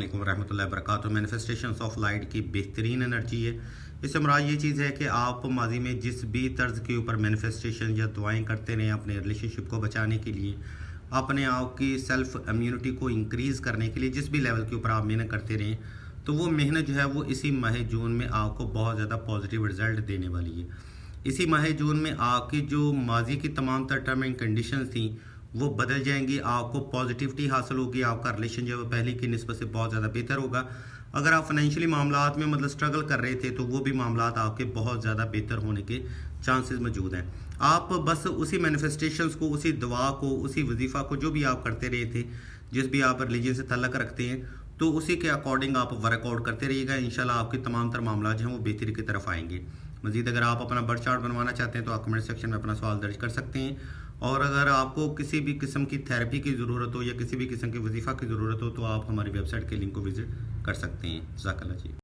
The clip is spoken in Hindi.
वालेकुम रहमतुल्लाहि व बरकातुहू। मैनिफेस्टेशंस ऑफ लाइट की बेहतरीन एनर्जी है। इससे मुराद ये चीज़ है कि आप माजी में जिस भी तर्ज के ऊपर मैनिफेस्टेशन या दुआएं करते रहें अपने रिलेशनशिप को बचाने के लिए, अपने आप की सेल्फ इम्यूनिटी को इंक्रीज़ करने के लिए जिस भी लेवल के ऊपर आप मेहनत करते रहें, तो वो मेहनत जो है वो इसी माह जून में आपको बहुत ज़्यादा पॉजिटिव रिजल्ट देने वाली है। इसी माह जून में आपकी जो माजी की तमाम तर टर्म एंड कंडीशन थी वो बदल जाएंगी, आपको पॉजिटिविटी हासिल होगी, आपका रिलेशन जो है पहले की निस्बत से बहुत ज़्यादा बेहतर होगा। अगर आप फाइनेंशियली मामलात में मतलब स्ट्रगल कर रहे थे तो वो भी मामलात आपके बहुत ज़्यादा बेहतर होने के चांसेस मौजूद हैं। आप बस उसी मैनिफेस्टेशंस को, उसी दुआ को, उसी वजीफ़ा को जो भी आप करते रहे थे, जिस भी आप रिलीजन से तल्लक रखते हैं, तो उसी के अकॉर्डिंग आप वर्कआउट करते रहिएगा। इंशाल्लाह आपके तमाम तर मामला जो हैं वो बेहतरी की तरफ आएंगे। मज़ीद अगर आप अपना बर्थ चार्ट बनवाना चाहते हैं तो आप कमेंट सेक्शन में अपना सवाल दर्ज कर सकते हैं। और अगर आपको किसी भी किस्म की थेरेपी की ज़रूरत हो या किसी भी किस्म की वजीफ़ा की ज़रूरत हो तो आप हमारी वेबसाइट के लिंक को विज़िट कर सकते हैं। जज़ाकल्लाह जी।